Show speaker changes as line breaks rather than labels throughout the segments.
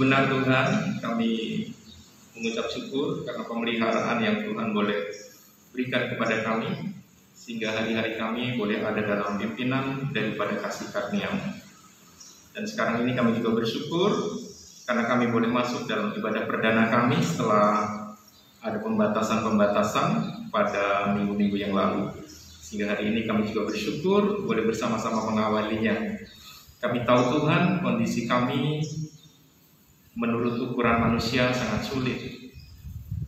Benar Tuhan, kami mengucap syukur karena pemeliharaan yang Tuhan boleh berikan kepada kami, sehingga hari-hari kami boleh ada dalam pimpinan daripada kasih karunia-Mu. Dan sekarang ini kami juga bersyukur karena kami boleh masuk dalam ibadah perdana kami setelah ada pembatasan-pembatasan pada minggu-minggu yang lalu. Sehingga hari ini kami juga bersyukur boleh bersama-sama mengawalinya. Kami tahu Tuhan, kondisi kami menurut ukuran manusia sangat sulit,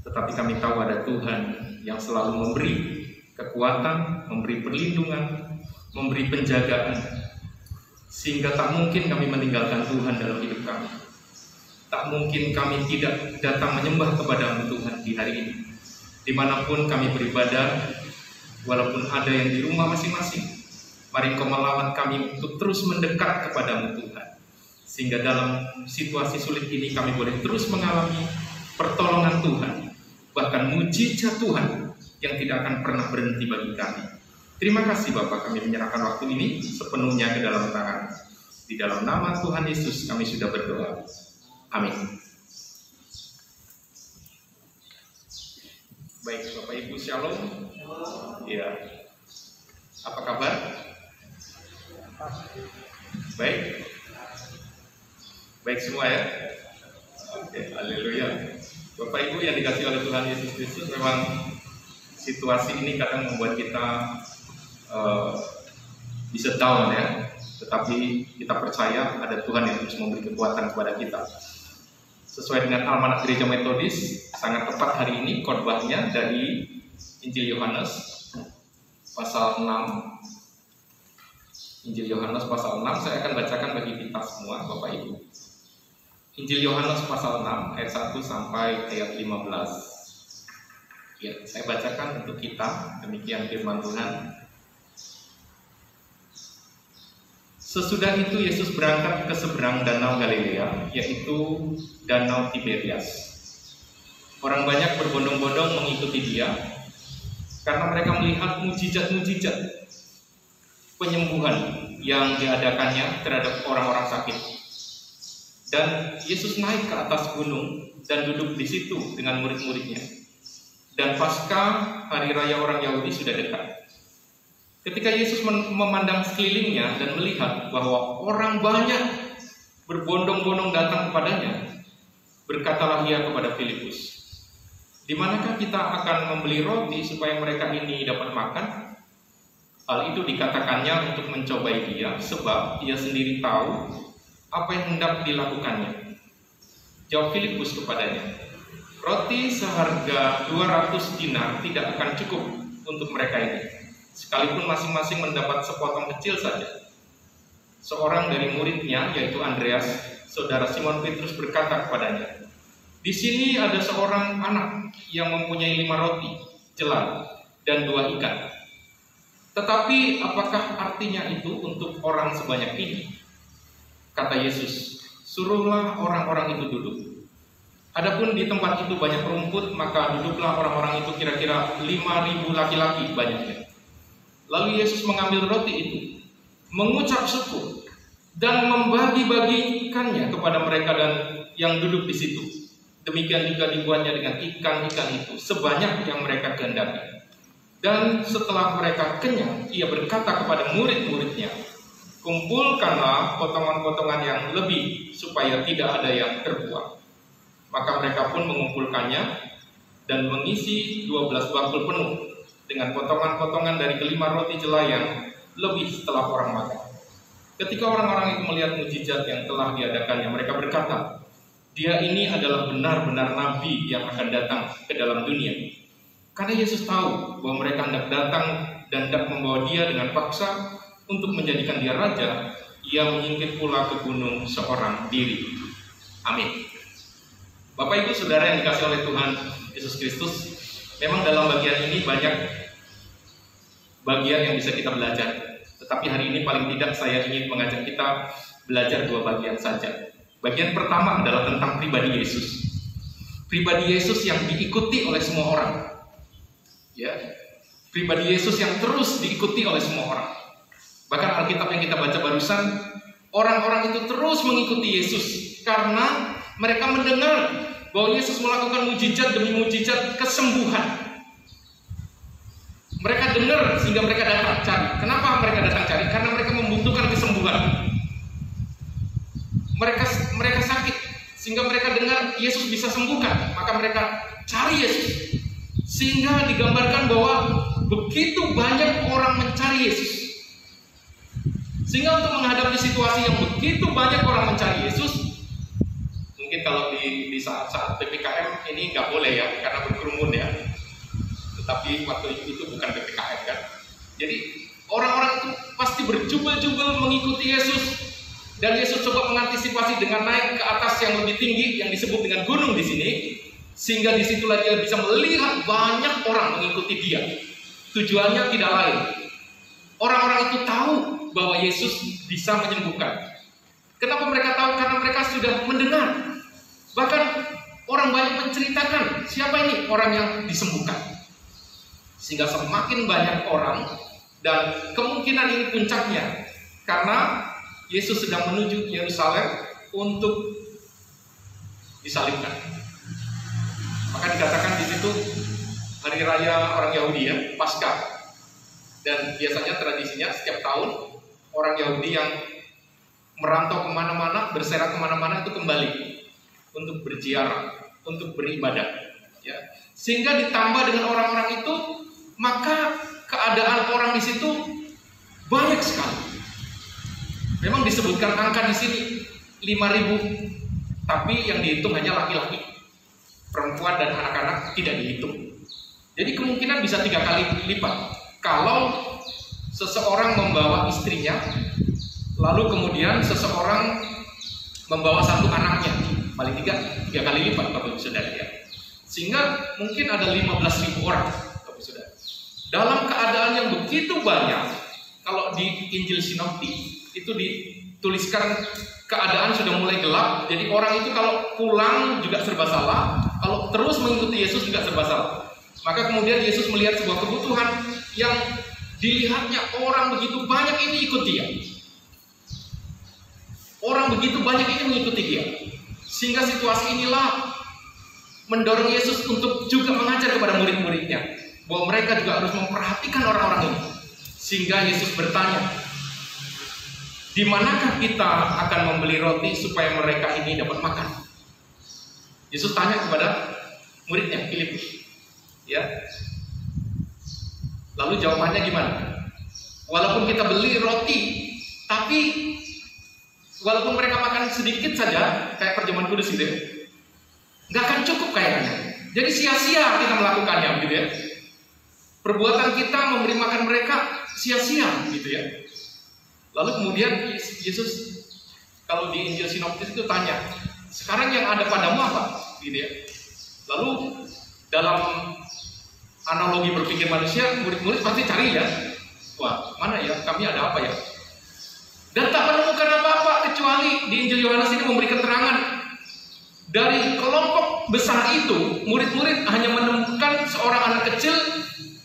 tetapi kami tahu ada Tuhan yang selalu memberi kekuatan, memberi perlindungan, memberi penjagaan, sehingga tak mungkin kami meninggalkan Tuhan dalam hidup kami. Tak mungkin kami tidak datang menyembah kepada-Mu Tuhan di hari ini. Dimanapun kami beribadah, walaupun ada yang di rumah masing-masing, mari Engkau melawan kami untuk terus mendekat kepada-Mu Tuhan. Sehingga dalam situasi sulit ini kami boleh terus mengalami pertolongan Tuhan, bahkan mujizat Tuhan yang tidak akan pernah berhenti bagi kami. Terima kasih Bapa, kami menyerahkan waktu ini sepenuhnya ke dalam tangan. Di dalam nama Tuhan Yesus kami sudah berdoa. Amin. Baik Bapak Ibu, Shalom. Ya. Apa kabar? Baik. Baik semua ya? Oke, haleluya. Bapak Ibu yang dikasihi oleh Tuhan Yesus Kristus, memang situasi ini kadang membuat kita bisa down ya. Tetapi kita percaya ada Tuhan yang terus memberi kekuatan kepada kita. Sesuai dengan Almanak Gereja Metodis, sangat tepat hari ini khotbahnya dari Injil Yohanes pasal 6. Injil Yohanes pasal 6 saya akan bacakan bagi kita semua Bapak Ibu. Injil Yohanes pasal 6 ayat 1 sampai ayat 15. Ya, saya bacakan untuk kita, demikian firman Tuhan. Sesudah itu Yesus berangkat ke seberang danau Galilea, yaitu danau Tiberias. Orang banyak berbondong-bondong mengikuti Dia karena mereka melihat mujizat-mujizat penyembuhan yang diadakannya terhadap orang-orang sakit. Dan Yesus naik ke atas gunung dan duduk di situ dengan murid-muridnya. Dan pasca hari raya orang Yahudi sudah dekat. Ketika Yesus memandang sekelilingnya dan melihat bahwa orang banyak berbondong-bondong datang kepadanya, berkatalah Ia kepada Filipus, "Di manakah kita akan membeli roti supaya mereka ini dapat makan?" Hal itu dikatakannya untuk mencobai Dia, sebab Ia sendiri tahu apa yang hendak dilakukannya. Jawab Filipus kepadanya, "Roti seharga 200 dinar tidak akan cukup untuk mereka ini, sekalipun masing-masing mendapat sepotong kecil saja." Seorang dari muridnya, yaitu Andreas, saudara Simon Petrus, berkata kepadanya, "Di sini ada seorang anak yang mempunyai 5 roti, jelai, dan 2 ikan. Tetapi apakah artinya itu untuk orang sebanyak ini?" Kata Yesus, "Suruhlah orang-orang itu duduk." Adapun di tempat itu banyak rumput, maka duduklah orang-orang itu kira-kira 5.000 laki-laki banyaknya. Lalu Yesus mengambil roti itu, mengucap syukur, dan membagi-bagikannya kepada mereka dan yang duduk di situ. Demikian juga dibuatnya dengan ikan-ikan itu, sebanyak yang mereka kehendaki. Dan setelah mereka kenyang, Ia berkata kepada murid-muridnya, "Kumpulkanlah potongan-potongan yang lebih, supaya tidak ada yang terbuang." Maka mereka pun mengumpulkannya dan mengisi 12 bakul penuh dengan potongan-potongan dari kelima roti jelai yang lebih setelah orang makan. Ketika orang-orang itu melihat mujizat yang telah diadakannya, mereka berkata, dia ini adalah benar-benar nabi yang akan datang ke dalam dunia. Karena Yesus tahu bahwa mereka hendak datang dan hendak membawa dia dengan paksa untuk menjadikan dia raja, ia menyingkir pula ke gunung seorang diri. Amin. Bapak Ibu Saudara yang dikasih oleh Tuhan Yesus Kristus, memang dalam bagian ini banyak bagian yang bisa kita belajar. Tetapi hari ini paling tidak saya ingin mengajak kita belajar 2 bagian saja. Bagian pertama adalah tentang pribadi Yesus. Pribadi Yesus yang diikuti oleh semua orang. Ya, pribadi Yesus yang terus diikuti oleh semua orang. Bahkan Alkitab yang kita baca barusan, orang-orang itu terus mengikuti Yesus karena mereka mendengar bahwa Yesus melakukan mujizat demi mujizat kesembuhan. Mereka dengar sehingga mereka datang cari. Kenapa mereka datang cari? Karena mereka membutuhkan kesembuhan. Mereka sakit sehingga mereka dengar Yesus bisa sembuhkan, maka mereka cari Yesus. Sehingga digambarkan bahwa begitu banyak orang mencari Yesus. Sehingga untuk menghadapi situasi yang begitu banyak orang mencari Yesus, mungkin kalau di saat-saat PPKM ini nggak boleh ya, karena berkerumun ya. Tetapi waktu itu bukan PPKM kan. Jadi orang-orang itu pasti berjubel-jubel mengikuti Yesus. Dan Yesus coba mengantisipasi dengan naik ke atas yang lebih tinggi yang disebut dengan gunung di sini, sehingga disitulah dia bisa melihat banyak orang mengikuti dia. Tujuannya tidak lain. Orang-orang itu tahu bahwa Yesus bisa menyembuhkan. Kenapa mereka tahu? Karena mereka sudah mendengar. Bahkan orang banyak menceritakan siapa ini orang yang disembuhkan. Sehingga semakin banyak orang, dan kemungkinan ini puncaknya karena Yesus sedang menuju Yerusalem untuk disalibkan. Maka dikatakan di situ hari raya orang Yahudi ya, Paskah. Dan biasanya tradisinya setiap tahun orang Yahudi yang merantau kemana-mana, berserak kemana-mana itu kembali untuk berziarah, untuk beribadah. Ya. Sehingga ditambah dengan orang-orang itu, maka keadaan orang di situ banyak sekali. Memang disebutkan angka di sini 5.000, tapi yang dihitung hanya laki-laki. Perempuan dan anak-anak tidak dihitung. Jadi kemungkinan bisa 3 kali lipat. Kalau seseorang membawa istrinya, lalu kemudian seseorang membawa 1 anaknya, paling 3 kali lipat, Bapak Ibu Saudara ya. Sehingga mungkin ada 15.000 orang, Bapak Ibu Saudara. Dalam keadaan yang begitu banyak, kalau di Injil Sinoptik itu dituliskan keadaan sudah mulai gelap, jadi orang itu kalau pulang juga serba salah, kalau terus mengikuti Yesus juga serba salah. Maka kemudian Yesus melihat sebuah kebutuhan yang dilihatnya orang begitu banyak ini ikut dia. Orang begitu banyak ini mengikuti dia. Sehingga situasi inilah mendorong Yesus untuk juga mengajar kepada murid-muridnya bahwa mereka juga harus memperhatikan orang-orang ini. Sehingga Yesus bertanya, di manakah kita akan membeli roti supaya mereka ini dapat makan? Yesus tanya kepada muridnya, Filipus. Ya. Lalu jawabannya gimana? Walaupun kita beli roti, tapi walaupun mereka makan sedikit saja, kayak perjamuan kudus gitu ya, nggak akan cukup kayaknya. Jadi sia-sia kita melakukannya gitu ya. Perbuatan kita memberi makan mereka sia-sia gitu ya. Lalu kemudian Yesus kalau di Injil Sinoptis itu tanya, sekarang yang ada padamu apa? Gitu ya. Lalu dalam analogi berpikir manusia, murid-murid pasti cari ya, wah mana ya, kami ada apa ya? Dan tak menemukan apa-apa kecuali di Injil Yohanes ini memberi keterangan dari kelompok besar itu, murid-murid hanya menemukan seorang anak kecil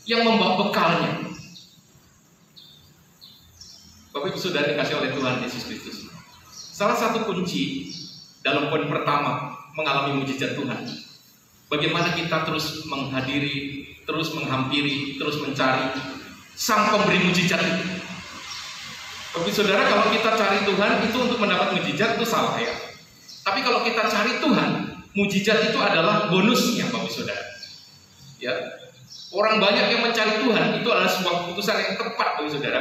yang membawa bekalnya. Bapak Ibu Saudara dikasih oleh Tuhan Yesus Kristus. Salah satu kunci dalam poin pertama mengalami mujizat Tuhan, bagaimana kita terus menghadiri, terus menghampiri, terus mencari Sang Pemberi mujizat itu. Bapak Ibu Saudara, kalau kita cari Tuhan itu untuk mendapat mujizat itu salah ya. Tapi kalau kita cari Tuhan, mujizat itu adalah bonusnya, Bapak Ibu Saudara. Ya. Orang banyak yang mencari Tuhan itu adalah sebuah keputusan yang tepat, Bapak Ibu Saudara.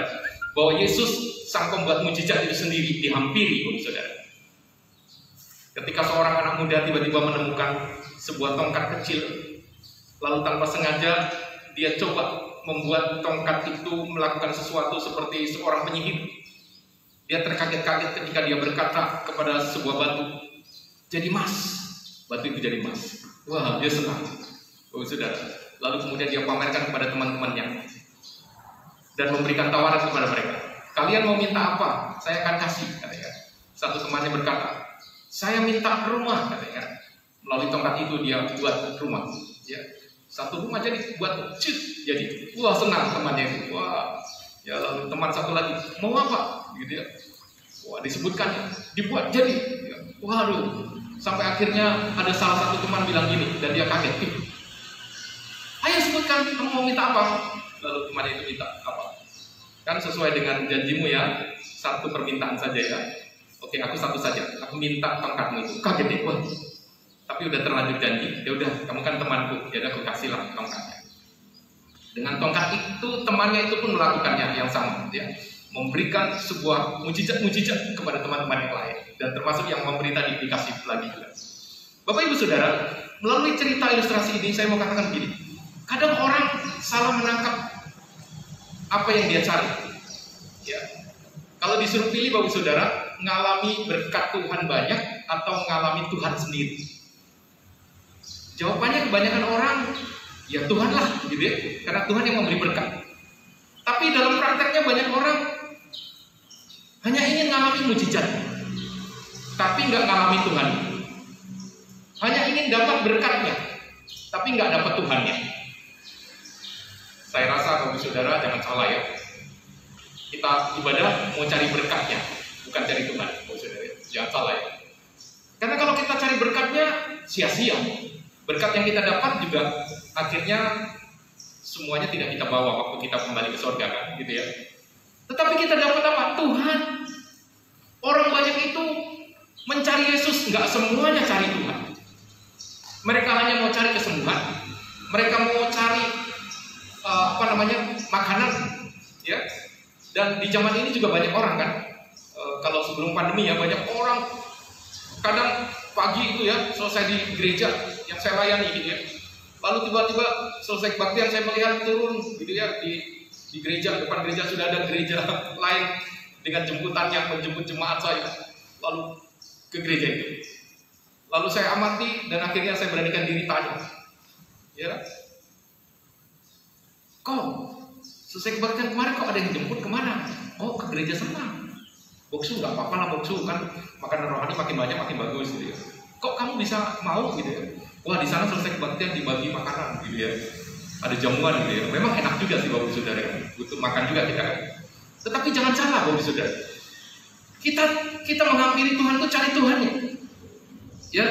bahwa Yesus sang pembuat mujizat itu sendiri dihampiri, Bapak Saudara. Ketika seorang anak muda tiba-tiba menemukan sebuah tongkat kecil, lalu tanpa sengaja dia coba membuat tongkat itu melakukan sesuatu seperti seorang penyihir. Dia terkaget-kaget ketika dia berkata kepada sebuah batu, jadi emas. Batu itu jadi emas. Wah, dia senang, Bapak Saudara. Lalu kemudian dia pamerkan kepada teman-temannya dan memberikan tawaran kepada mereka. Kalian mau minta apa? Saya akan kasih, katanya. Satu temannya berkata, saya minta rumah, katanya. Melalui tongkat itu dia buat rumah. Ya, satu rumah jadi buat jadi. Wah, senang temannya itu. Wah, ya lalu teman satu lagi mau apa? Gitu ya. Wah, disebutkan dibuat jadi. Ya. Waduh, sampai akhirnya ada salah satu teman bilang gini dan dia kaget. Ayo sebutkan kamu mau minta apa? Lalu temannya itu minta apa? Kan sesuai dengan janjimu ya, satu permintaan saja ya. Oke, aku satu saja. Aku minta tongkatmu itu. Kaget deh, wah. Tapi udah terlanjur janji. Ya udah, kamu kan temanku. Ya udah, aku kasihlah tongkatnya. Dengan tongkat itu temannya itu pun melakukannya yang sama, ya. Memberikan sebuah mujizat-mujizat kepada teman-teman yang lain, dan termasuk yang memberi tadi dikasih lagi juga. Bapak Ibu Saudara, melalui cerita ilustrasi ini saya mau katakan begini. Kadang orang salah menangkap apa yang dia cari. Ya. Kalau disuruh pilih Bapak Saudara, mengalami berkat Tuhan banyak atau mengalami Tuhan sendiri? Jawabannya kebanyakan orang, ya Tuhan lah, gitu ya. Karena Tuhan yang memberi berkat. Tapi dalam prakteknya banyak orang hanya ingin mengalami mujizat, tapi nggak mengalami Tuhan. Hanya ingin dapat berkatnya, tapi nggak dapat Tuhannya. Saya rasa Bapak Saudara jangan salah ya. Kita ibadah mau cari berkatnya, bukan cari Tuhan, Bapak Saudara. Jangan salah ya. Karena kalau kita cari berkatnya sia-sia. Berkat yang kita dapat juga akhirnya semuanya tidak kita bawa waktu kita kembali ke surga kan, gitu ya. Tetapi kita dapat apa? Tuhan. Orang banyak itu mencari Yesus, nggak semuanya cari Tuhan. Mereka hanya mau cari kesembuhan. Mereka mau cari makanan, ya. Dan di zaman ini juga banyak orang kan. Kalau sebelum pandemi ya banyak orang. Kadang pagi itu ya selesai di gereja yang saya layani gitu ya. Lalu tiba-tiba selesai kebaktian saya melihat turun gitu ya di gereja, depan gereja sudah ada gereja lain dengan jemputan yang menjemput jemaat saya. Lalu ke gereja itu. Lalu saya amati dan akhirnya saya beranikan diri tanya. Ya. Kok selesai kebaktian kemarin kok ada yang jemput kemana? Oh, ke gereja sana. Boksu nggak apa-apa lah boksu kan makanan rohani makin banyak makin bagus gitu ya. Kok kamu bisa mau gitu ya? Wah di sana selesai kebaktian dibagi makanan gitu ya. Ada jamuan gitu ya. Memang enak juga sih Bapak Saudara. Butuh makan juga kita kan. Tetapi jangan salah Bapak Saudara. Kita menghampiri Tuhan itu cari Tuhannya. Ya.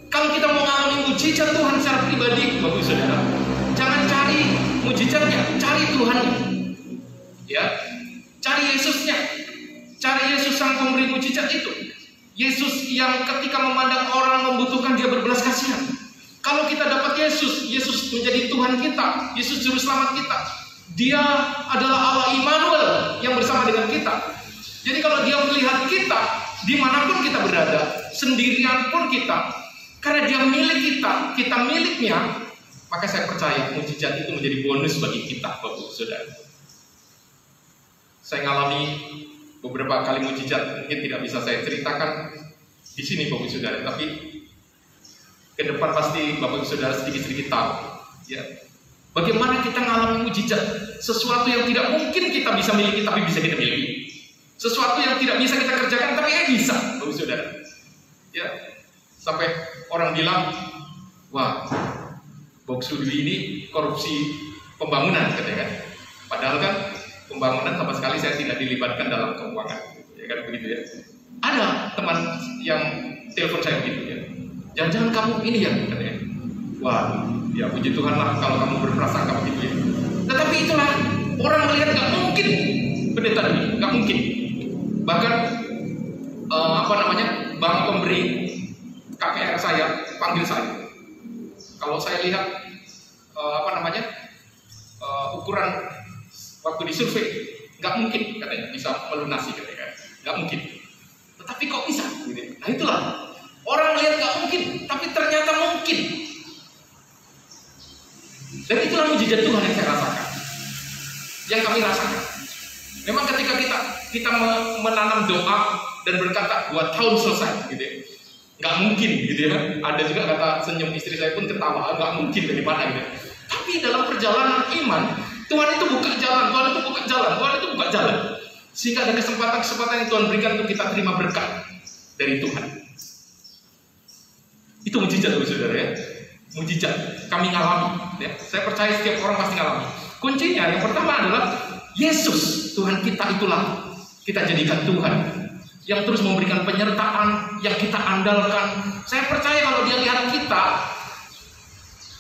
Kalau kita mau mengalami mujizat Tuhan secara pribadi Bapak Saudara, jangan cari mujizatnya, cari Tuhannya. Ya. Cari Yesusnya. Cari Yesus sang pemberi mujizat itu. Yesus yang ketika memandang orang membutuhkan dia berbelas kasihan. Kalau kita dapat Yesus, Yesus menjadi Tuhan kita, Yesus juru selamat kita. Dia adalah Allah Immanuel yang bersama dengan kita. Jadi kalau dia melihat kita, dimanapun kita berada, sendirian pun kita, karena dia milik kita, kita miliknya, maka saya percaya mujizat itu menjadi bonus bagi kita, Bapak Saudara. Saya ngalami beberapa kali mujizat, mungkin tidak bisa saya ceritakan di sini Bapak Saudara, tapi ke depan pasti Bapak Saudara sedikit-sedikit tahu ya. Bagaimana kita mengalami mujizat, sesuatu yang tidak mungkin kita bisa miliki tapi bisa kita miliki. Sesuatu yang tidak bisa kita kerjakan tapi bisa Bapak Saudara. Ya. Sampai orang bilang, "Wah, Boksu Dwi ini korupsi pembangunan," katanya kan. Padahal kan pembangunan sama sekali saya tidak dilibatkan dalam keuangan, ya kan begitu ya. Ada teman yang telepon saya begitu ya. Jangan-jangan kamu ini ya, katanya. Wah, ya puji Tuhan lah kalau kamu berprasangka begitu ya. Tetapi itulah orang melihat nggak mungkin pendeta ini, nggak mungkin. Bahkan bank pemberi KPR saya panggil saya. Kalau saya lihat ukuran waktu disurvei Nggak mungkin katanya bisa melunasi katanya. Nggak mungkin. Tetapi kok bisa? Gitu. Nah itulah. Orang lihat nggak mungkin, tapi ternyata mungkin. Dan itulah mujizat Tuhan yang saya rasakan. Yang kami rasakan. Memang ketika kita menanam doa dan berkata 2 tahun selesai, gitu ya. Nggak mungkin, gitu ya. Ada juga kata senyum istri saya pun ketawa, nggak mungkin dari mana, gitu. Tapi dalam perjalanan iman, Tuhan itu buka jalan, Tuhan itu buka jalan, Tuhan itu buka jalan. Sehingga ada kesempatan-kesempatan yang Tuhan berikan untuk kita terima berkat dari Tuhan. Itu mujizat, saudara ya. Mujizat. Kami ngalami. Ya. Saya percaya setiap orang pasti ngalami. Kuncinya yang pertama adalah Yesus, Tuhan kita itulah kita jadikan Tuhan. Yang terus memberikan penyertaan, yang kita andalkan. Saya percaya kalau dia lihat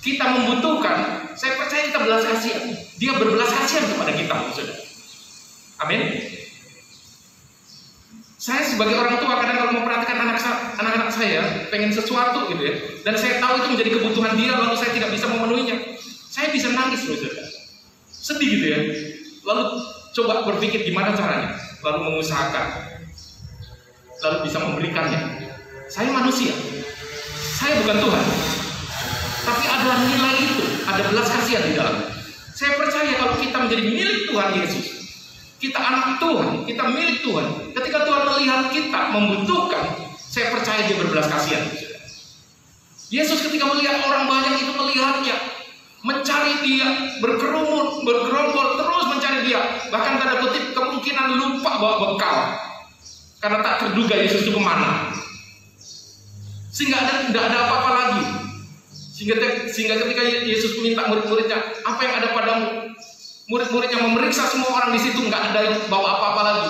kita membutuhkan, saya percaya kita belas kasihan. Dia berbelas kasihan kepada kita, saudara. Amin. Saya sebagai orang tua kadang kalau memperhatikan anak-anak saya pengen sesuatu gitu ya, dan saya tahu itu menjadi kebutuhan dia, lalu saya tidak bisa memenuhinya, saya bisa nangis, saudara. Sedih gitu ya. Lalu coba berpikir gimana caranya, lalu mengusahakan, lalu bisa memberikannya. Saya manusia, saya bukan Tuhan, tapi ada nilai itu, ada belas kasihan di dalam. Saya percaya kalau kita menjadi milik Tuhan Yesus, kita anak Tuhan, kita milik Tuhan. Ketika Tuhan melihat kita membutuhkan, saya percaya dia berbelas kasihan. Yesus ketika melihat orang banyak itu melihatnya, mencari dia, berkerumun, bergerombol, terus mencari dia. Bahkan tanda kutip kemungkinan lupa bawa bekal, karena tak terduga Yesus itu kemana. Sehingga tidak ada apa-apa lagi. Sehingga ketika Yesus minta murid-muridnya, apa yang ada padamu? Murid-muridnya memeriksa semua orang di situ, nggak ada yang bawa apa-apa lagi.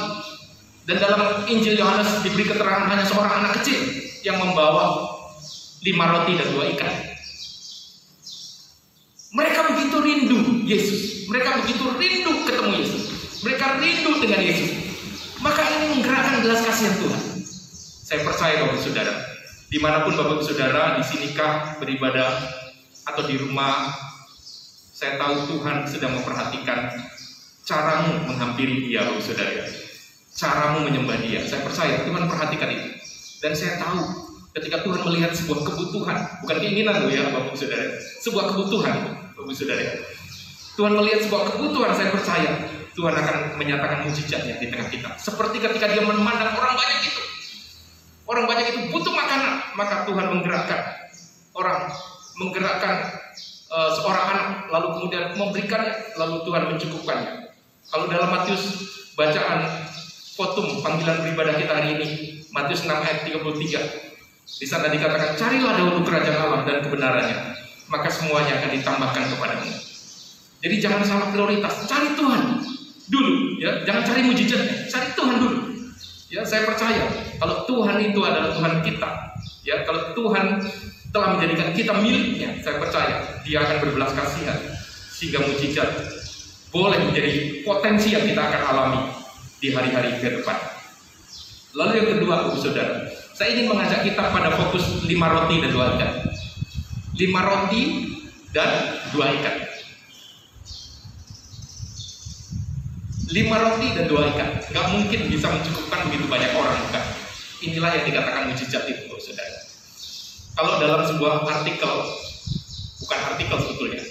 Dan dalam Injil Yohanes diberi keterangan hanya seorang anak kecil yang membawa 5 roti dan 2 ikan. Mereka begitu rindu Yesus, mereka begitu rindu ketemu Yesus, mereka rindu dengan Yesus. Maka ini menggerakkan belas kasihan Tuhan. Saya percaya Bapak Saudara, dimanapun Bapak Saudara, di sinikah beribadah atau di rumah, saya tahu Tuhan sedang memperhatikan caramu menghampiri Dia, Bapak Saudara. Caramu menyembah Dia. Saya percaya Tuhan perhatikan itu. Dan saya tahu ketika Tuhan melihat sebuah kebutuhan, bukan keinginan loh ya Bapak Saudara, sebuah kebutuhan Bapak Saudara. Tuhan melihat sebuah kebutuhan, saya percaya Tuhan akan menyatakan mujizatnya di tengah kita. Seperti ketika Dia memandang orang banyak itu. Orang banyak itu butuh makanan, maka Tuhan menggerakkan seorang anak, lalu kemudian memberikannya, lalu Tuhan mencukupkannya. Kalau dalam Matius bacaan Fotum panggilan beribadah kita hari ini, Matius 6 ayat 33, di sana dikatakan, carilah dahulu kerajaan Allah dan kebenarannya, maka semuanya akan ditambahkan kepadamu. Jadi jangan salah prioritas, cari Tuhan dulu, ya, jangan cari mujizatnya, cari Tuhan dulu. Ya, saya percaya kalau Tuhan itu adalah Tuhan kita, ya, kalau Tuhan telah menjadikan kita miliknya, saya percaya Dia akan berbelas kasihan sehingga mujizat boleh menjadi potensi yang kita akan alami di hari-hari ke depan. Lalu yang kedua, Bapak Saudara, saya ingin mengajak kita pada fokus 5 roti dan 2 ikan. 5 roti dan 2 ikan. 5 roti dan 2 ikan. Gak mungkin bisa mencukupkan begitu banyak orang, bukan? Inilah yang dikatakan mujizat itu, Bapak Saudara. Kalau dalam sebuah artikel, bukan artikel sebetulnya,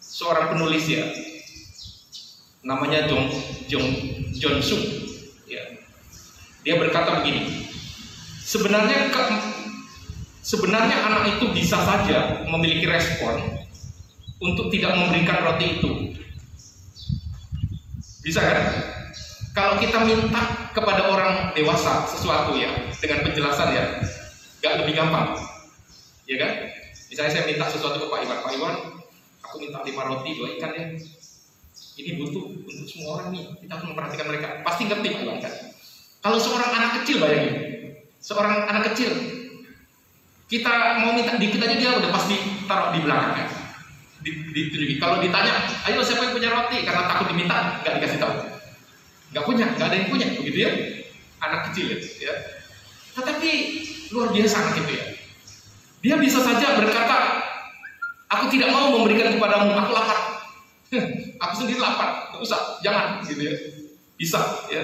seorang penulis ya, namanya John Sung, ya, dia berkata begini, sebenarnya anak itu bisa saja memiliki respon untuk tidak memberikan roti itu, bisa kan? Kalau kita minta kepada orang dewasa sesuatu ya, dengan penjelasan ya, gak lebih gampang, ya kan? Misalnya saya minta sesuatu ke Pak Iwan, aku minta 5 roti 2 ikan ya. Ini butuh untuk semua orang nih, kita harus memperhatikan mereka. Pasti ngerti Pak Iwan kan? Kalau seorang anak kecil, bayangin, seorang anak kecil, kita mau minta dikit aja dia udah pasti taruh di belakang kan? Ditunjukin. Kalau ditanya, ayo siapa yang punya roti? Karena takut diminta, nggak dikasih tahu. Nggak punya, nggak ada yang punya, begitu ya? Anak kecil ya. Tetapi luar biasa anak itu ya. Dia bisa saja berkata, aku tidak mau memberikan kepadamu, aku lapar. Aku sendiri lapar, nggak usah, jangan, gitu ya. Bisa, ya.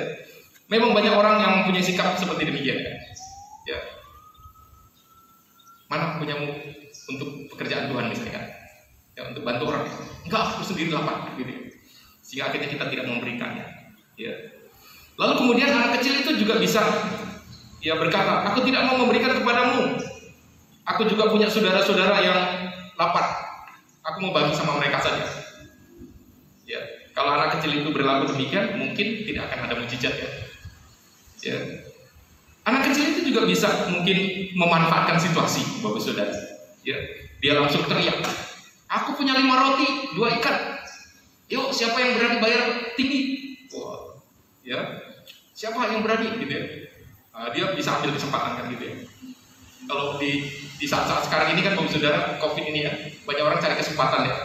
Memang banyak orang yang punya sikap seperti demikian, ya. Mana punyamu untuk pekerjaan Tuhan misalnya, ya, untuk bantu orang? Enggak, aku sendiri lapar, gitu. Sehingga akhirnya kita tidak memberikannya, ya. Lalu kemudian anak kecil itu juga bisa, ya, berkata, aku tidak mau memberikan kepadamu. Aku juga punya saudara-saudara yang lapar. Aku mau bagi sama mereka saja. Ya, kalau anak kecil itu berlaku demikian, mungkin tidak akan ada mujizat, ya. Ya. Anak kecil itu juga bisa mungkin memanfaatkan situasi, Bapak Saudara. Ya, dia langsung teriak, aku punya 5 roti, 2 ikan. Yuk, siapa yang berani bayar tinggi? Wah, ya, siapa yang berani, gitu ya. Dia bisa ambil kesempatan kan, gitu ya. Kalau di saat-saat sekarang ini kan, Bapak Saudara, COVID ini ya, banyak orang cari kesempatan, ya.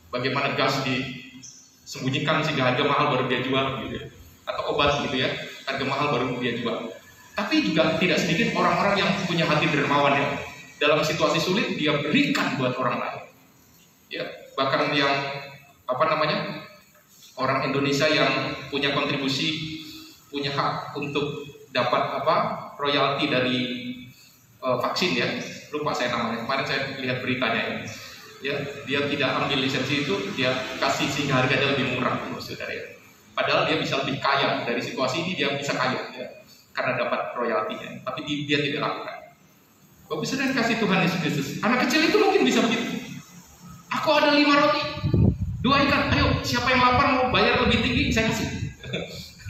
Bagaimana gas disembunyikan sehingga harga mahal baru dia jual, gitu ya. Atau obat, gitu ya, harga mahal baru dia jual. Tapi juga tidak sedikit orang-orang yang punya hati dermawan, ya. Dalam situasi sulit dia berikan buat orang lain. Ya, bahkan yang orang Indonesia yang punya kontribusi, punya hak untuk dapat royalti dari vaksin, ya. Lupa saya namanya. Kemarin saya lihat beritanya, ya. Ya, dia tidak ambil lisensi itu, dia kasih sehingga harganya lebih murah, Saudara, ya. Padahal dia bisa lebih kaya dari situasi ini, dia bisa kaya, ya, karena dapat royaltinya, tapi dia tidak lakukan. Bapak Saudara kasih Tuhan Yesus Kristus, anak kecil itu mungkin bisa begitu. Aku ada 5 roti, 2 ikan, ayo siapa yang lapar mau bayar lebih tinggi, saya kasih.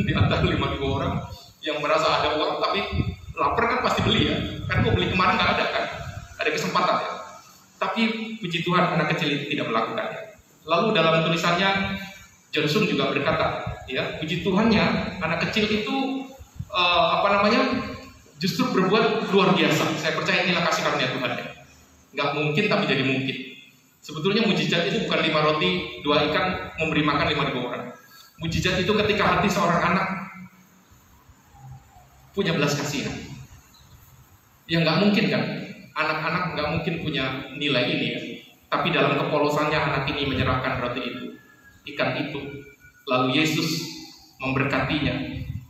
Di antara 5.000 orang yang merasa ada uang tapi lapar kan pasti beli, ya. Kan mau beli kemarin nggak ada kan, ada kesempatan, ya. Tapi puji Tuhan anak kecil itu tidak melakukannya. Lalu dalam tulisannya Johnson juga berkata, ya, puji Tuhannya anak kecil itu justru berbuat luar biasa. Saya percaya inilah kasih karunia Tuhan, ya. Nggak mungkin tapi jadi mungkin. Sebetulnya mujizat itu bukan 5 roti 2 ikan memberi makan 5.000 orang. Mujizat itu ketika hati seorang anak punya belas kasihan. Ya nggak mungkin kan, anak-anak nggak mungkin punya nilai ini, ya. Tapi dalam kepolosannya anak ini menyerahkan roti itu, ikan itu, lalu Yesus memberkatinya,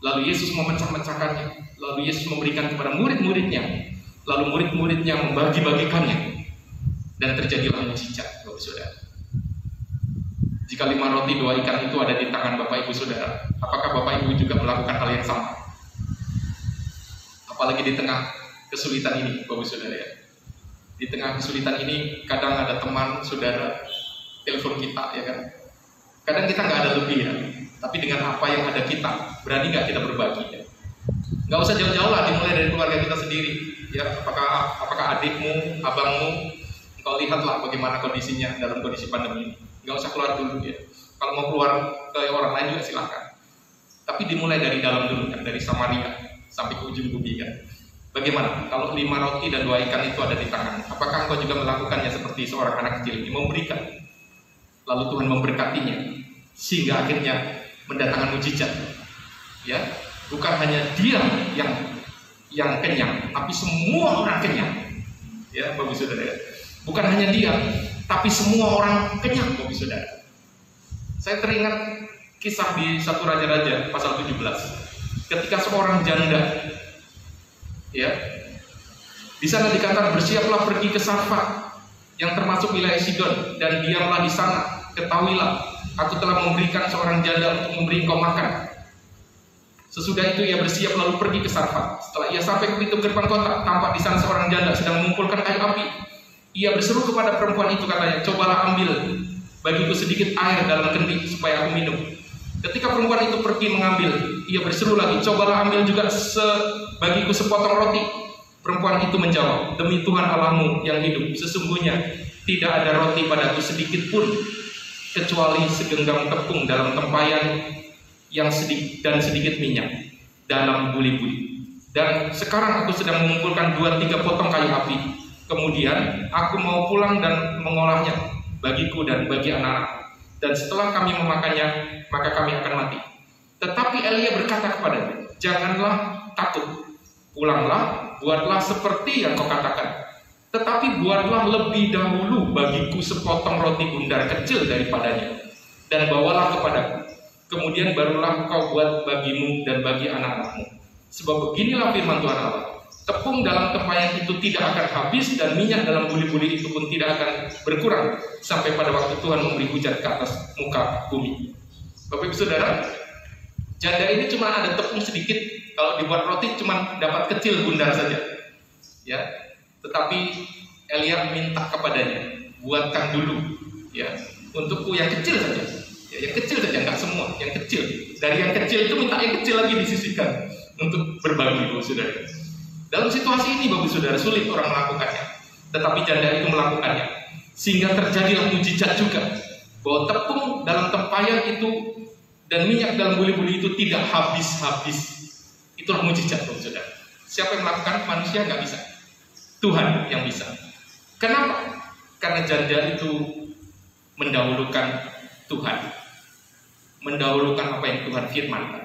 lalu Yesus memecah-mecahkannya, lalu Yesus memberikan kepada murid-muridnya, lalu murid-muridnya membagi-bagikannya, dan terjadilah mujizat, Bapak Saudara. Jika 5 roti 2 ikan itu ada di tangan Bapak Ibu Saudara, apakah Bapak Ibu juga melakukan hal yang sama? Apalagi di tengah kesulitan ini, Bapak Saudara, ya. Di tengah kesulitan ini kadang ada teman saudara telepon kita, ya kan. Kadang kita nggak ada lebih, ya. Tapi dengan apa yang ada kita, berani nggak kita berbagi, ya? Nggak usah jauh-jauh lah, dimulai dari keluarga kita sendiri, ya. Apakah adikmu, abangmu, engkau lihatlah bagaimana kondisinya dalam kondisi pandemi ini. Nggak usah keluar dulu, ya. Kalau mau keluar ke orang lain juga silahkan. Tapi dimulai dari dalam dulu, kan, dari Samaria sampai ke ujung bumi, kan. Bagaimana kalau 5 roti dan 2 ikan itu ada di tangan? Apakah engkau juga melakukannya seperti seorang anak kecil ini, memberikan? Lalu Tuhan memberkatinya sehingga akhirnya mendatangkan mujizat, ya. Bukan hanya dia yang kenyang, tapi semua orang kenyang, ya, Bapak Saudara. Bukan hanya dia, tapi semua orang kenyang, Bapak Saudara. Saya teringat kisah di 1 Raja-Raja pasal 17, ketika seorang janda, ya, di sana dikatakan, bersiaplah pergi ke Sarfat yang termasuk wilayah Sidon, dan diamlah di sana. Ketahuilah, aku telah memberikan seorang janda untuk memberi engkau makan. Sesudah itu ia bersiap lalu pergi ke Sarfat. Setelah ia sampai ke pintu gerbang kota, tampak di sana seorang janda sedang mengumpulkan kayu api. Ia berseru kepada perempuan itu, katanya, cobalah ambil bagiku sedikit air dalam kendi supaya aku minum. Ketika perempuan itu pergi mengambil, ia berseru lagi, cobalah ambil juga bagiku sepotong roti. Perempuan itu menjawab, demi Tuhan Allahmu yang hidup, sesungguhnya tidak ada roti padaku sedikit pun, kecuali segenggam tepung dalam tempayan yang sedikit minyak dalam buli-buli. Dan sekarang aku sedang mengumpulkan 2-3 potong kayu api. Kemudian aku mau pulang dan mengolahnya bagiku dan bagi anak-anak. Dan setelah kami memakannya, maka kami akan mati. Tetapi Elia berkata kepadanya, janganlah takut, pulanglah, buatlah seperti yang kau katakan. Tetapi buatlah lebih dahulu bagiku sepotong roti bundar kecil daripadanya, dan bawalah kepadaku. kemudian barulah kau buat bagimu dan bagi anak-anakmu. Sebab beginilah firman Tuhan Allah, tepung dalam tempayan itu tidak akan habis, dan minyak dalam buli-buli itu pun tidak akan berkurang, sampai pada waktu Tuhan memberi hujan ke atas muka bumi. Bapak Ibu Saudara, janda ini cuma ada tepung sedikit, kalau dibuat roti cuma dapat kecil bundar saja. Ya, tetapi Elia minta kepadanya, buatkan dulu, ya, untukku yang kecil saja. Ya, yang kecil saja, enggak semua, yang kecil. Dari yang kecil itu minta yang kecil lagi disisihkan untuk berbagi, Bapak Saudara. Dalam situasi ini, Bapak Saudara, sulit orang melakukannya, tetapi janda itu melakukannya, sehingga terjadilah mujizat juga, bahwa tepung dalam tempayan itu dan minyak dalam buli-buli itu tidak habis-habis. Itulah mujizat, Bapak Saudara. Siapa yang melakukan? Manusia nggak bisa, Tuhan yang bisa. Kenapa? Karena janda itu mendahulukan Tuhan, mendahulukan apa yang Tuhan firmankan.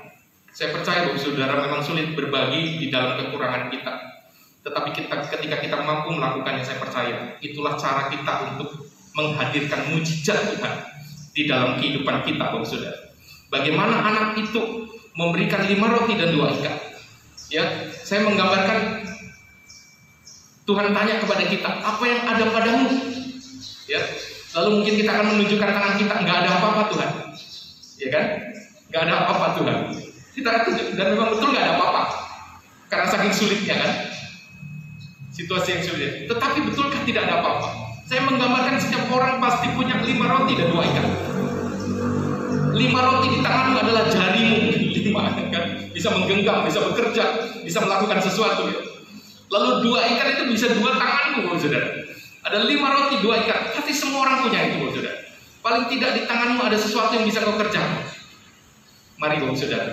Saya percaya, Bapak Saudara, memang sulit berbagi di dalam kekurangan kita, tetapi ketika kita mampu melakukannya, saya percaya itulah cara kita untuk menghadirkan mujizat Tuhan di dalam kehidupan kita, Bapak Saudara. Bagaimana anak itu memberikan 5 roti dan 2 ikan. Ya, saya menggambarkan Tuhan tanya kepada kita, apa yang ada padamu? Ya, lalu mungkin kita akan menunjukkan tangan kita, nggak ada apa-apa Tuhan, ya kan? Nggak ada apa-apa Tuhan. Kita akan tunjuk, dan memang betul nggak ada apa-apa, karena saking sulitnya kan, situasi yang sulit. Tetapi betulkah tidak ada apa-apa? Saya menggambarkan setiap orang pasti punya 5 roti dan 2 ikan. 5 roti di tanganmu adalah jarimu, 5 kan? Bisa menggenggam, bisa bekerja, bisa melakukan sesuatu. Ya. Lalu 2 ikan itu bisa 2 tanganmu, Bapak Saudara. Ada 5 roti, 2 ikan. Pasti semua orang punya itu, Bapak Saudara. Paling tidak di tanganmu ada sesuatu yang bisa kau kerjakan. Mari, Bapak Saudara.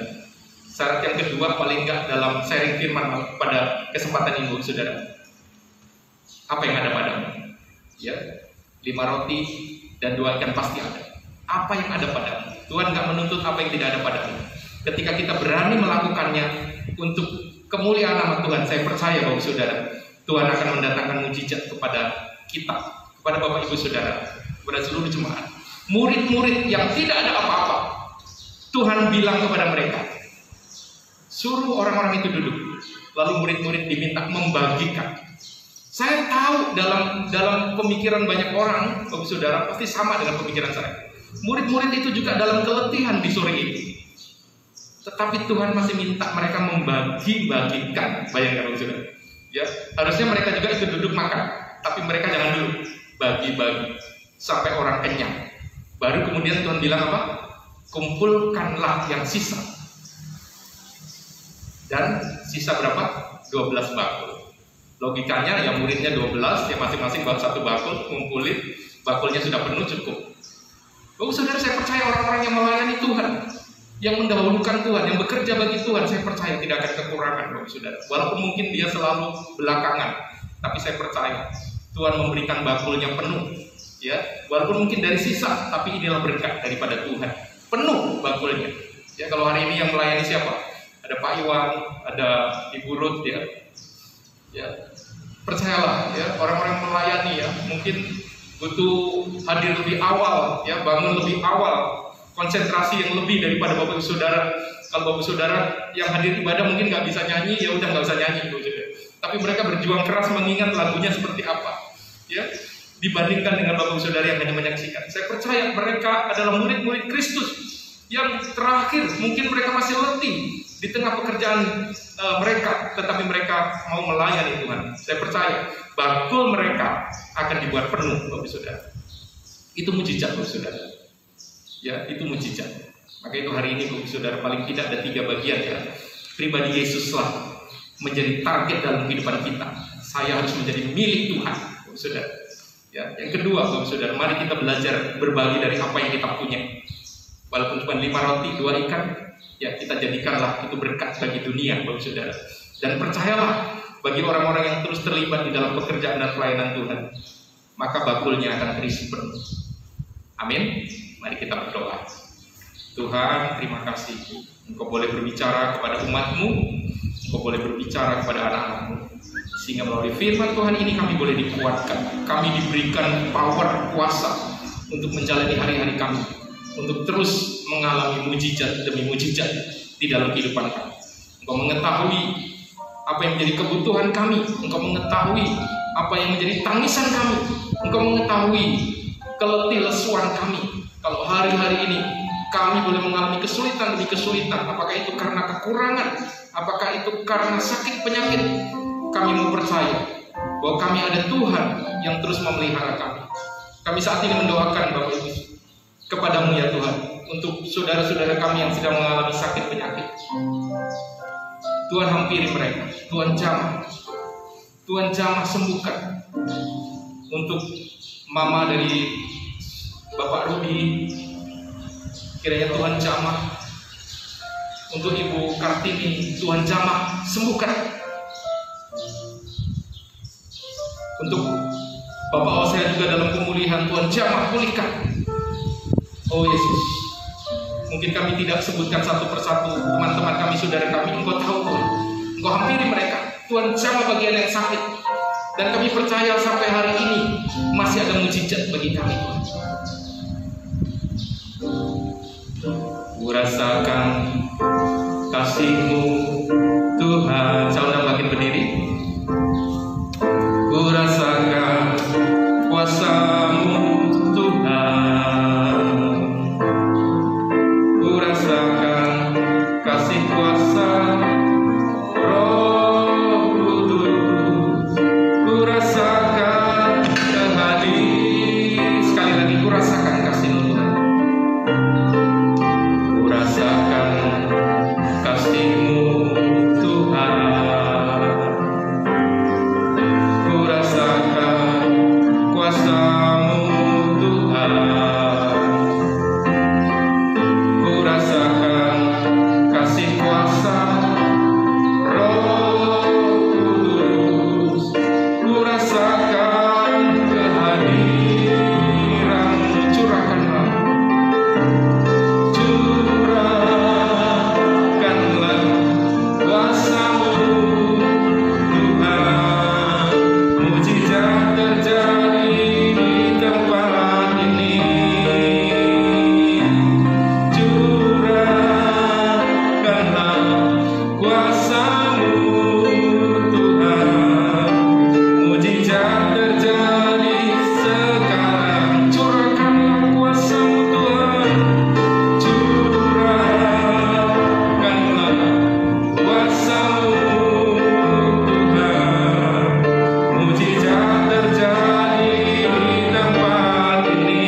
Syarat yang kedua, paling enggak dalam sharing firman pada kesempatan ini, Bapak Saudara. Apa yang ada padamu? Ya, 5 roti dan 2 ikan pasti ada. Apa yang ada padamu? Tuhan enggak menuntut apa yang tidak ada padamu. Ketika kita berani melakukannya untuk kemuliaan nama Tuhan, saya percaya, Bapak Saudara, Tuhan akan mendatangkan mujizat kepada kita, kepada Bapak Ibu Saudara, kepada seluruh jemaat. Murid-murid yang tidak ada apa-apa, Tuhan bilang kepada mereka, suruh orang-orang itu duduk. Lalu murid-murid diminta membagikan. Saya tahu dalam pemikiran banyak orang, Bapak Saudara, pasti sama dengan pemikiran saya. Murid-murid itu juga dalam keletihan di sore itu. Tetapi Tuhan masih minta mereka membagi-bagikan. Bayangkan, Bapak Saudara. Ya, harusnya mereka juga ikut duduk makan, tapi mereka jangan dulu bagi-bagi sampai orang kenyang. Baru kemudian Tuhan bilang apa? Kumpulkanlah yang sisa. Dan sisa berapa? 12 bakul. Logikanya yang muridnya 12, ya masing-masing bawa 1 bakul, kumpulin, bakulnya sudah penuh, cukup. Bapak Saudara, saya percaya orang-orang yang melayani Tuhan, yang mendahulukan Tuhan, yang bekerja bagi Tuhan, saya percaya tidak akan kekurangan, Bapak Saudara. Walaupun mungkin dia selalu belakangan, tapi saya percaya Tuhan memberikan bakulnya penuh. Ya, walaupun mungkin dari sisa, tapi inilah berkat daripada Tuhan. Penuh bakulnya. Ya, kalau hari ini yang melayani siapa? Ada Pak Iwan, ada Ibu Ruth, ya. Ya, percayalah, ya, orang-orang melayani, ya, mungkin butuh hadir lebih awal, ya, bangun lebih awal, konsentrasi yang lebih daripada Bapak Ibu Saudara. Kalau Bapak Saudara yang hadir ibadah mungkin nggak bisa nyanyi, ya udah nggak usah nyanyi, Bapak Saudara. Tapi mereka berjuang keras mengingat lagunya seperti apa, ya, dibandingkan dengan Bapak Ibu Saudara yang hanya menyaksikan. Saya percaya mereka adalah murid-murid Kristus yang terakhir, mungkin mereka masih letih di tengah pekerjaan mereka, tetapi mereka mau melayani Tuhan. Saya percaya bakul mereka akan dibuat penuh, Bapak Saudara. Itu mujizat, Bapak Saudara. Ya, itu mujizat. Maka itu hari ini, Bapak Saudara, paling tidak ada 3 bagian, ya. Pribadi Yesuslah menjadi target dalam kehidupan kita. Saya harus menjadi milik Tuhan, Bapak Saudara. Ya, yang kedua, Bapak Saudara, mari kita belajar berbagi dari apa yang kita punya. Walaupun cuma 5 roti, 2 ikan, ya kita jadikanlah itu berkat bagi dunia, Bapak Saudara. Dan percayalah, bagi orang-orang yang terus terlibat di dalam pekerjaan dan pelayanan Tuhan, maka bakulnya akan terisi penuh. Amin. Mari kita berdoa. Tuhan, terima kasih. Engkau boleh berbicara kepada umat-Mu, Engkau boleh berbicara kepada anak-anak-Mu, sehingga melalui firman Tuhan ini kami boleh dikuatkan. Kami diberikan power, kuasa untuk menjalani hari-hari kami, untuk terus mengalami mujizat demi mujizat di dalam kehidupan kami. Engkau mengetahui apa yang menjadi kebutuhan kami, Engkau mengetahui apa yang menjadi tangisan kami, Engkau mengetahui keletih lesuan kami. Kalau hari-hari ini kami boleh mengalami kesulitan demi kesulitan, apakah itu karena kekurangan, apakah itu karena sakit penyakit, kami mau percaya bahwa kami ada Tuhan yang terus memelihara kami. Kami saat ini mendoakan Bapak Ibu kepadamu ya Tuhan, untuk saudara-saudara kami yang sedang mengalami sakit penyakit. Tuhan hampiri mereka, Tuhan jamah sembuhkan. Untuk mama dari Bapak Rudi, kiranya Tuhan jamah. Untuk Ibu Kartini, Tuhan jamah sembuhkan. Untuk Bapak Osea juga dalam pemulihan, Tuhan jamah pulihkan. Oh Yesus, mungkin kami tidak sebutkan satu persatu teman-teman kami, saudara kami. Engkau tahu Tuhan, Engkau hampiri mereka. Tuhan jamah bagian yang sakit. Dan kami percaya sampai hari ini masih ada mujizat bagi kami Tuhan. Kurasakan kasih-Mu Tuhan. Saya undang makin berdiri. Kurasakan kuasa-Mu Tuhan. Kurasakan kasih kuasa Roh Kudus. Kurasakan kehadiran. Sekali lagi, kurasakan kasih-Mu Tuhan. Kurasakan kasih-Mu Tuhan. Kurasakan kuasa-Mu Tuhan. Kurasakan kasih kuasa Roh Kudus. Kurasakan kehadiran-Mu. Curahkanlah kuasa-Mu Tuhan. Mujizat terjadi di tempat ini. Curahkanlah kuasa-Mu Tuhan. Mujizat terjadi sekarang. Curahkanlah kuasa-Mu Tuhan. Curahkanlah kuasa-Mu Tuhan. Mujizat terjadi di tempat ini.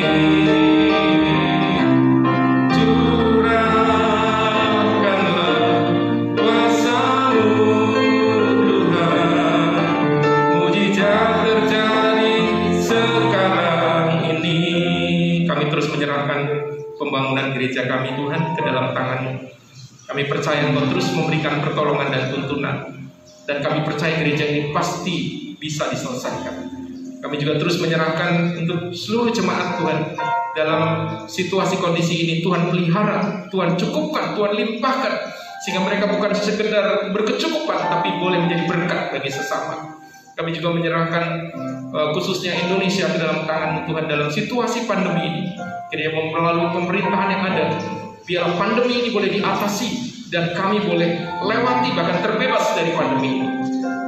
Curahkanlah kuasa-Mu Tuhan. Mujizat terjadi sekarang ini. Kami terus menyerahkan pembangunan gereja kami Tuhan ke dalam tangan-Mu. Kami percaya Engkau terus memberikan pertolongan dan tuntunan. Dan kami percaya gereja ini pasti bisa diselesaikan. Kami juga terus menyerahkan untuk seluruh jemaat Tuhan. Dalam situasi kondisi ini, Tuhan pelihara, Tuhan cukupkan, Tuhan limpahkan. Sehingga mereka bukan sekedar berkecukupan, tapi boleh menjadi berkat bagi sesama. Kami juga menyerahkan khususnya Indonesia ke dalam tangan-Mu Tuhan dalam situasi pandemi ini. Kiranya melalui pemerintahan yang ada, biarlah pandemi ini boleh diatasi dan kami boleh lewati bahkan terbebas dari pandemi ini.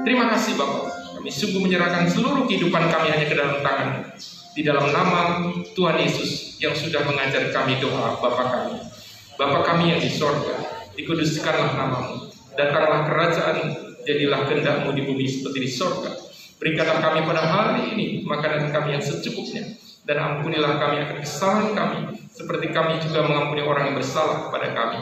Terima kasih Bapak. Kami sungguh menyerahkan seluruh kehidupan kami hanya ke dalam tangan-Mu. Di dalam nama Tuhan Yesus yang sudah mengajar kami doa Bapa kami. Bapa kami yang di sorga, dikuduskanlah nama-Mu. Datanglah kerajaan-Mu, jadilah kehendak-Mu di bumi seperti di sorga. Berikanlah kami pada hari ini makanan kami yang secukupnya. Dan ampunilah kami akan kesalahan kami, seperti kami juga mengampuni orang yang bersalah kepada kami.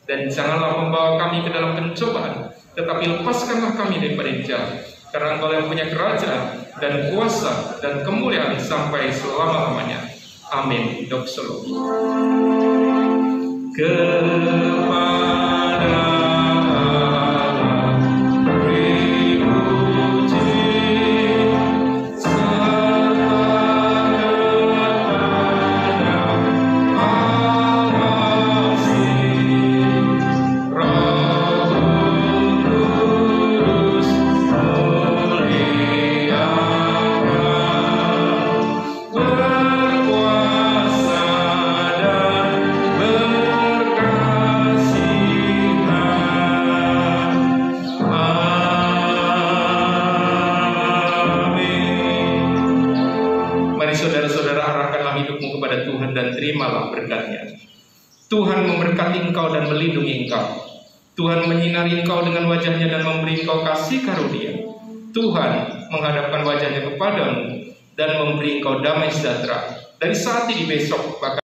Dan janganlah membawa kami ke dalam pencobaan, tetapi lepaskanlah kami daripada yang jahat. Karena Engkau yang punya kerajaan dan kuasa dan kemuliaan sampai selama-lamanya. Amin. Doxologi. Kepada berkuasa dan arahkanlah hidupmu kepada Tuhan dan terimalah berkat-Nya. Tuhan memberkati engkau dan melindungi engkau. Tuhan menyinari engkau dengan wajah-Nya dan memberi engkau kasih karunia. Tuhan menghadapkan wajah-Nya kepadamu dan memberi engkau damai sejahtera dari saat ini besok bahkan